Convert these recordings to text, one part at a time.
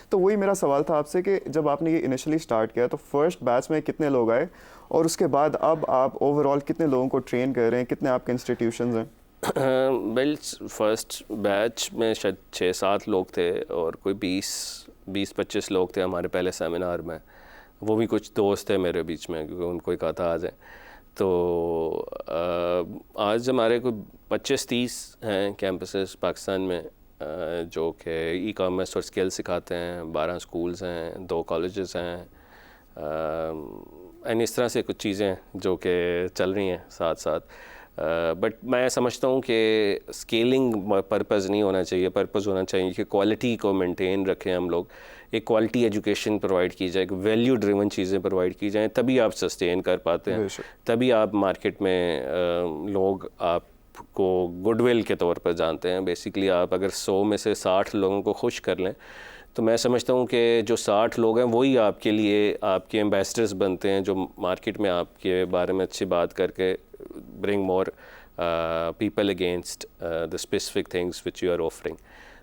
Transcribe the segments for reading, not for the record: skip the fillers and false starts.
تو وہی میرا سوال تھا آپ سے کہ جب آپ نے یہ انیشلی سٹارٹ کیا تو فرسٹ بیچ میں کتنے لوگ آئے اور اس کے بعد اب آپ اوور آل کتنے لوگوں کو ٹرین کر رہے ہیں, کتنے آپ کے انسٹیٹیوشنز ہیں؟ ویل فرسٹ بیچ میں شاید 6-7 لوگ تھے اور کوئی 20-25 لوگ تھے ہمارے پہلے سیمینار میں. وہ بھی کچھ دوست تھے میرے بیچ میں کیونکہ ان کو ہی کہا تھا آ جائیں. تو آج ہمارے کوئی 25-30 ہیں کیمپسز پاکستان میں جو کہ ای کامرس اور اسکل سکھاتے ہیں. 12 سکولز ہیں, 2 کالجز ہیں, اینڈ اس طرح سے کچھ چیزیں جو کہ چل رہی ہیں ساتھ ساتھ. بٹ میں سمجھتا ہوں کہ اسکیلنگ پرپز نہیں ہونا چاہیے, پرپز ہونا چاہیے کہ کوالٹی کو مینٹین رکھیں ہم لوگ, ایک کوالٹی ایجوکیشن پرووائڈ کی جائے, ایک ویلیو ڈریون چیزیں پرووائڈ کی جائیں, تبھی آپ سسٹین کر پاتے ہیں, تبھی آپ مارکیٹ میں لوگ آپ کو گڈ ول کے طور پر جانتے ہیں. بیسیکلی آپ اگر 100 میں سے 60 لوگوں کو خوش کر لیں تو میں سمجھتا ہوں کہ جو 60 لوگ ہیں وہی آپ کے لیے آپ کے ایمبیسڈرز بنتے ہیں, جو مارکیٹ میں آپ کے بارے میں اچھی بات کر کے bring more people against the specific things which you are offering.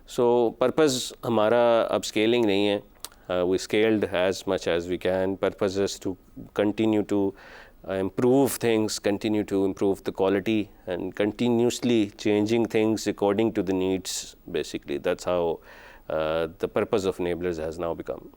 So purpose ہمارا اب scaling نہیں ہے, we scaled as much as we can. Purpose is to continue to improve things, continue to improve the quality and continuously changing things according to the needs. Basically that's how the purpose of Enablers has now become.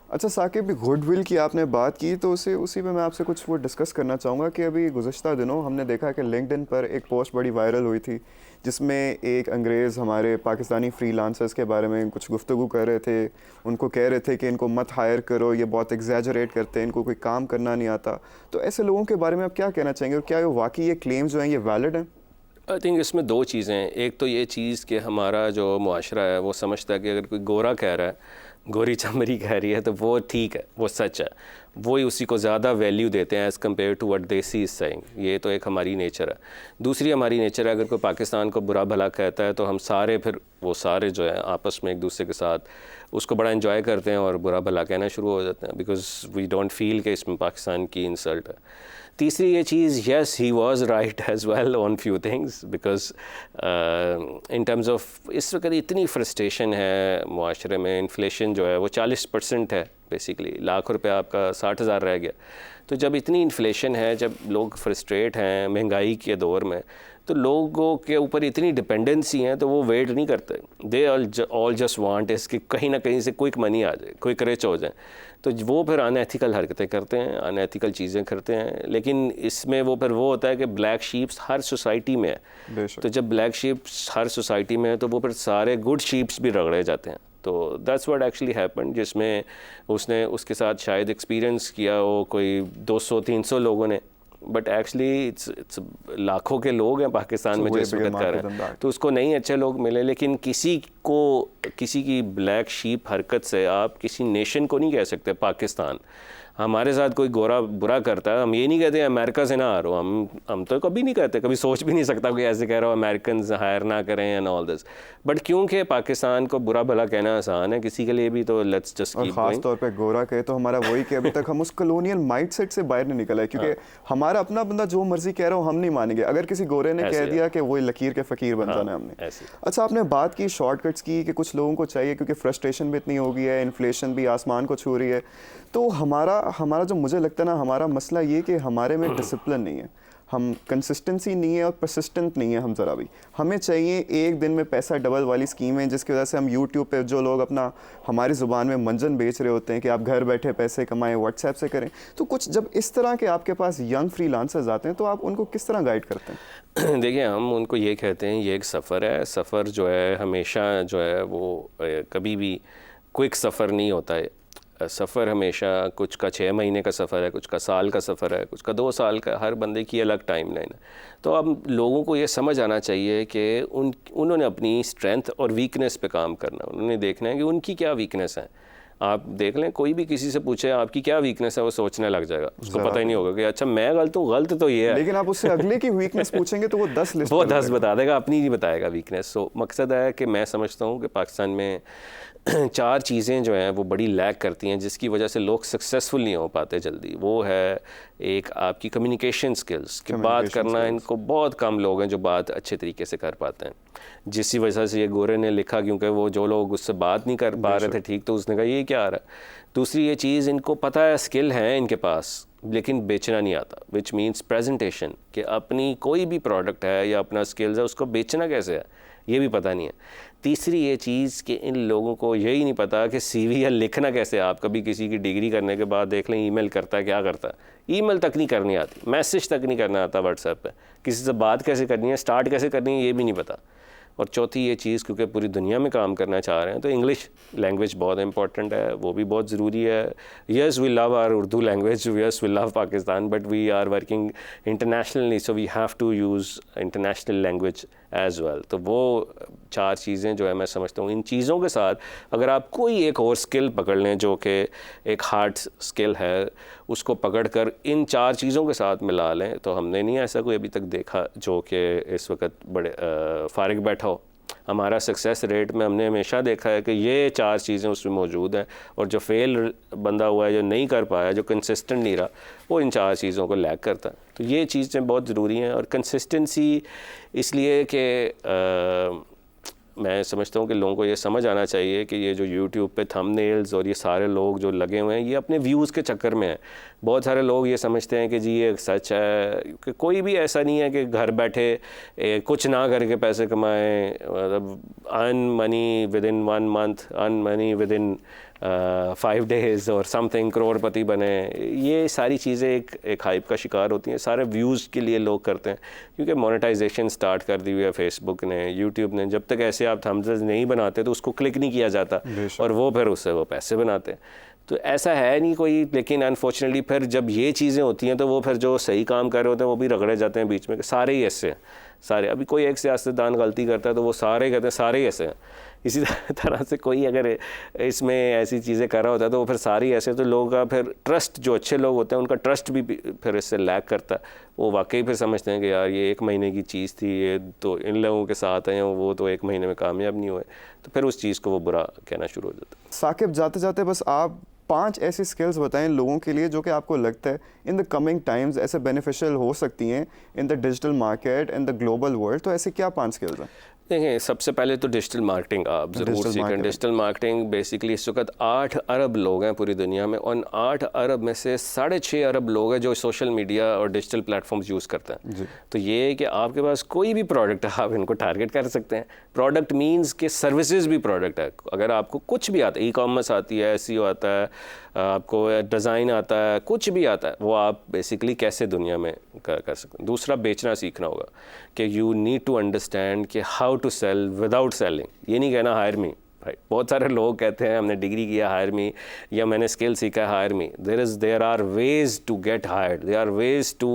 اچھا Saqib, good will کی آپ نے بات کی تو اسی پہ میں آپ سے کچھ وہ ڈسکس کرنا چاہوں گا کہ ابھی گزشتہ دنوں ہم نے دیکھا کہ لنکڈ ان پر ایک پوسٹ بڑی وائرل ہوئی تھی جس میں ایک انگریز ہمارے پاکستانی فری لانسرز کے بارے میں کچھ گفتگو کر رہے تھے. ان کو کہہ رہے تھے کہ ان کو مت ہائر کرو, یہ بہت ایگزیجریٹ کرتے ہیں, ان کو کوئی کام کرنا نہیں آتا. تو ایسے لوگوں کے بارے میں آپ کیا کہنا چاہیں گے اور کیا واقعی یہ کلیمز جو ہیں یہ ویلڈ ہیں؟ آئی تھنک اس میں 2 چیزیں ہیں. ایک تو یہ چیز کہ ہمارا جو معاشرہ ہے وہ سمجھتا ہے کہ اگر کوئی گورا کہہ رہا ہے, گوری چمری کہہ رہی ہے تو وہ ٹھیک ہے, وہ سچ ہے, وہی اسی کو زیادہ ویلیو دیتے ہیں ایز کمپیئر ٹو وٹ دیسی از سیئنگ. یہ تو ایک ہماری نیچر ہے. دوسری ہماری نیچر ہے اگر کوئی پاکستان کو برا بھلا کہتا ہے تو ہم سارے پھر وہ سارے جو ہے آپس میں ایک دوسرے کے ساتھ اس کو بڑا انجوائے کرتے ہیں اور برا بھلا کہنا شروع ہو جاتے ہیں بیکاز وی ڈونٹ فیل کہ اس میں پاکستان کی انسلٹ ہے. تیسری یہ چیز, yes he was right as well on few things because in terms of اس وقت اتنی فرسٹریشن ہے معاشرے میں, انفلیشن جو ہے وہ 40% ہے بیسیکلی. ₹1,00,000 آپ کا 60,000 رہ گیا. تو جب اتنی انفلیشن ہے, جب لوگ فرسٹریٹ ہیں مہنگائی کے دور میں, تو لوگوں کے اوپر اتنی ڈپینڈنسی ہیں تو وہ ویٹ نہیں کرتے. دے آل جسٹ وانٹ اس کہ کہیں نہ کہیں سے کوئک منی آ جائے, کوئک رچ ہو جائیں. تو وہ پھر ان ایتھیکل حرکتیں کرتے ہیں, ان ایتھیکل چیزیں کرتے ہیں. لیکن اس میں وہ پھر وہ ہوتا ہے کہ بلیک شیپس ہر سوسائٹی میں ہے. تو جب بلیک شیپس ہر سوسائٹی میں ہے تو وہ پھر سارے گڈ شیپس بھی رگڑے جاتے ہیں. تو دیٹس واٹ ایکچولی ہیپن, جس میں اس نے اس کے ساتھ شاید ایکسپیرینس کیا وہ کوئی 200-300 لوگوں نے, بٹ ایکچولی اٹس لاکھوں کے لوگ ہیں پاکستان میں جو اس وقت کر رہے ہیں. تو اس کو نہیں اچھے لوگ ملے, لیکن کسی کی بلیک شیپ حرکت سے آپ کسی نیشن کو نہیں کہہ سکتے پاکستان. ہمارے ساتھ کوئی گورا برا کرتا ہے, ہم یہ نہیں کہتے ہیں امریکہ سے نہ آ رہو, ہم تو کبھی نہیں کہتے, کبھی سوچ بھی نہیں سکتا کوئی ایسے کہہ رہا ہو امریکنز ہائر نہ کریں اینڈ آل دس. بٹ کیونکہ پاکستان کو برا بھلا کہنا آسان ہے کسی کے لیے بھی, تو لیٹس جسٹ کیپ گوئنگ. خاص طور پہ گورا کہے تو ہمارا وہی کہ ابھی تک ہم اس کلونیل مائنڈ سیٹ سے باہر نہیں نکلا ہے, کیونکہ ہمارا اپنا بندہ جو مرضی کہہ رہا ہو ہم نہیں مانیں گے. اگر کسی گورے نے کہہ دیا کہ وہی لکیر کے فقیر بن جانا ہے ہم نے. اچھا, آپ نے بات کی شارٹ کٹس کی کہ کچھ لوگوں کو چاہیے کیونکہ فرسٹریشن بھی اتنی ہو گئی ہے, انفلیشن بھی آسمان کو چھو رہی ہے. تو ہمارا جو مجھے لگتا ہے نا, ہمارا مسئلہ یہ کہ ہمارے میں ڈسپلن نہیں ہے, ہم کنسسٹنسی نہیں ہے اور پرسسٹنٹ نہیں ہے ہم ذرا بھی. ہمیں چاہیے ایک دن میں پیسہ ڈبل والی اسکیمیں جس کی وجہ سے ہم یوٹیوب پہ جو لوگ اپنا ہماری زبان میں منجن بیچ رہے ہوتے ہیں کہ آپ گھر بیٹھے پیسے کمائیں, واٹس ایپ سے کریں. تو کچھ جب اس طرح کے آپ کے پاس ینگ فری لانسرز آتے ہیں تو آپ ان کو کس طرح گائیڈ کرتے ہیں؟ دیکھیں, ہم ان کو یہ کہتے ہیں یہ ایک سفر ہے. سفر جو ہے ہمیشہ جو ہے وہ کبھی بھی کوئک سفر نہیں ہوتا ہے. سفر ہمیشہ کچھ کا 6 مہینے کا سفر ہے, کچھ کا سال کا سفر ہے, کچھ کا 2 سال کا. ہر بندے کی الگ ٹائم لائن ہے. تو اب لوگوں کو یہ سمجھ آنا چاہیے کہ انہوں نے اپنی اسٹرینتھ اور ویکنیس پہ کام کرنا. انہوں نے دیکھنا ہے کہ ان کی کیا ویکنیس ہے. آپ دیکھ لیں, کوئی بھی کسی سے پوچھے آپ کی کیا ویکنیس ہے, وہ سوچنے لگ جائے گا, اس کو پتہ ہی نہیں ہوگا کہ اچھا میں غلط ہوں, غلط تو یہ ہے. لیکن آپ اس سے اگلے کی ویکنیس پوچھیں گے تو وہ 10 بتا دے گا, اپنی نہیں بتائے گا ویکنیس. سو مقصد ہے کہ میں سمجھتا ہوں کہ پاکستان میں 4 چیزیں جو ہیں وہ بڑی لیک کرتی ہیں جس کی وجہ سے لوگ سکسیزفل نہیں ہو پاتے جلدی. وہ ہے ایک آپ کی کمیونیکیشن سکلز کہ بات کرنا. ان کو بہت کم لوگ ہیں جو بات اچھے طریقے سے کر پاتے ہیں, جس کی وجہ سے یہ گورے نے لکھا, کیونکہ وہ جو لوگ اس سے بات نہیں کر پا رہے تھے ٹھیک, تو اس نے کہا یہ کیا آ رہا ہے. دوسری یہ چیز, ان کو پتہ ہے اسکل ہے ان کے پاس لیکن بیچنا نہیں آتا, وچ مینس پریزنٹیشن, کہ اپنی کوئی بھی پروڈکٹ ہے یا اپنا اسکلز ہے اس کو بیچنا کیسے ہے یہ بھی پتہ نہیں ہے. تیسری یہ چیز کہ ان لوگوں کو یہی نہیں پتا کہ سی وی یا لکھنا کیسے. آپ کبھی کسی کی ڈگری کرنے کے بعد دیکھ لیں ای میل کرتا ہے, کیا کرتا ہے, ای میل تک نہیں کرنی آتی, میسیج تک نہیں کرنا آتا واٹس ایپ پہ, کسی سے بات کیسے کرنی ہے, اسٹارٹ کیسے کرنی ہے یہ بھی نہیں پتا. اور چوتھی یہ چیز, کیونکہ پوری دنیا میں کام کرنا چاہ رہے ہیں تو انگلش لینگویج بہت امپورٹنٹ ہے, وہ بھی بہت ضروری ہے. Yes we love our Urdu language, yes we love Pakistan, but we are working internationally, so we have to use international language as well. تو وہ 4 چیزیں جو ہے میں سمجھتا ہوں, ان چیزوں کے ساتھ اگر آپ کوئی ایک اور اسکل پکڑ لیں جو کہ ایک ہارڈ اسکل ہے, اس کو پکڑ کر ان 4 چیزوں کے ساتھ ملا لیں, تو ہم نے نہیں ایسا کوئی ابھی تک دیکھا جو کہ اس وقت بڑے فارغ بیٹھا ہو. ہمارا سکسیس ریٹ میں ہم نے ہمیشہ دیکھا ہے کہ یہ 4 چیزیں اس میں موجود ہیں, اور جو فیل بندہ ہوا ہے, جو نہیں کر پایا, جو کنسسٹنٹ نہیں رہا, وہ ان 4 چیزوں کو لیک کرتا ہے. تو یہ چیزیں بہت ضروری ہیں. اور کنسسٹنسی اس لیے کہ میں سمجھتا ہوں کہ لوگوں کو یہ سمجھ آنا چاہیے کہ یہ جو یوٹیوب پہ تھم نیلز اور یہ سارے لوگ جو لگے ہوئے ہیں یہ اپنے ویوز کے چکر میں ہیں. بہت سارے لوگ یہ سمجھتے ہیں کہ جی یہ سچ ہے, کہ کوئی بھی ایسا نہیں ہے کہ گھر بیٹھے کچھ نہ کر کے پیسے کمائیں, مطلب earn money within 1 month, earn money within 5 days اور سم تھنگ, کروڑ پتی بنے. یہ ساری چیزیں ایک ہائپ کا شکار ہوتی ہیں, سارے ویوز کے لیے لوگ کرتے ہیں, کیونکہ مونیٹائزیشن سٹارٹ کر دی ہوئی ہے فیس بک نے, یوٹیوب نے. جب تک ایسے آپ تھمبنیلز نہیں بناتے تو اس کو کلک نہیں کیا جاتا, اور وہ پھر اس سے وہ پیسے بناتے ہیں. تو ایسا ہے نہیں کوئی, لیکن انفارچونیٹلی پھر جب یہ چیزیں ہوتی ہیں تو وہ پھر جو صحیح کام کر رہے ہوتے ہیں وہ بھی رگڑے جاتے ہیں بیچ میں, کہ سارے ہی ایسے ہیں, سارے. ابھی کوئی ایک سیاستدان غلطی کرتا ہے تو وہ سارے کہتے ہیں سارے ہی ایسے ہیں. اسی طرح سے کوئی اگر اس میں ایسی چیزیں کر رہا ہوتا ہے تو وہ پھر ساری ایسے, تو لوگوں کا پھر ٹرسٹ, جو اچھے لوگ ہوتے ہیں ان کا ٹرسٹ بھی پھر اس سے لیک کرتا ہے. وہ واقعی پھر سمجھتے ہیں کہ یار یہ 1 مہینے کی چیز تھی, یہ تو ان لوگوں کے ساتھ ہیں, وہ تو 1 مہینے میں کامیاب نہیں ہوئے, تو پھر اس چیز کو وہ برا کہنا شروع ہو جاتا ہے. ثاقب, جاتے جاتے بس آپ 5 ایسی سکلز بتائیں لوگوں کے لیے جو کہ آپ کو لگتا ہے ان دا کمنگ ٹائمز ایسے بینیفیشیل ہو سکتی ہیں in the digital market, in the global world. تو ایسے کیا 5 سکلز ہیں؟ دیکھیں, سب سے پہلے تو ڈیجیٹل مارکیٹنگ آپ ضرور سیکھیں. ڈیجیٹل مارکیٹنگ بیسیکلی اس وقت 8 ارب لوگ ہیں پوری دنیا میں, اور 8 ارب میں سے 6.5 ارب لوگ ہیں جو سوشل میڈیا اور ڈیجیٹل پلیٹ فارمز یوز کرتے ہیں. تو یہ ہے کہ آپ کے پاس کوئی بھی پروڈکٹ ہے, آپ ان کو ٹارگیٹ کر سکتے ہیں. پروڈکٹ مینز کہ سروسز بھی پروڈکٹ ہے. اگر آپ کو کچھ بھی آتا ہے, ای کامرس آتی ہے, SEO آتا ہے, آپ کو ڈیزائن آتا ہے, کچھ بھی آتا ہے, وہ آپ بیسیکلی کیسے دنیا میں کر سکتے ہیں. دوسرا, بیچنا سیکھنا ہوگا, کہ یو نیڈ ٹو انڈرسٹینڈ کہ how to sell without selling. یہ نہیں کہنا ہائر می. بہت سارے لوگ کہتے ہیں ہم نے ڈگری کیا ہائر می, یا میں نے اسکل سیکھا hire me. There are ways to get hired, there are ways to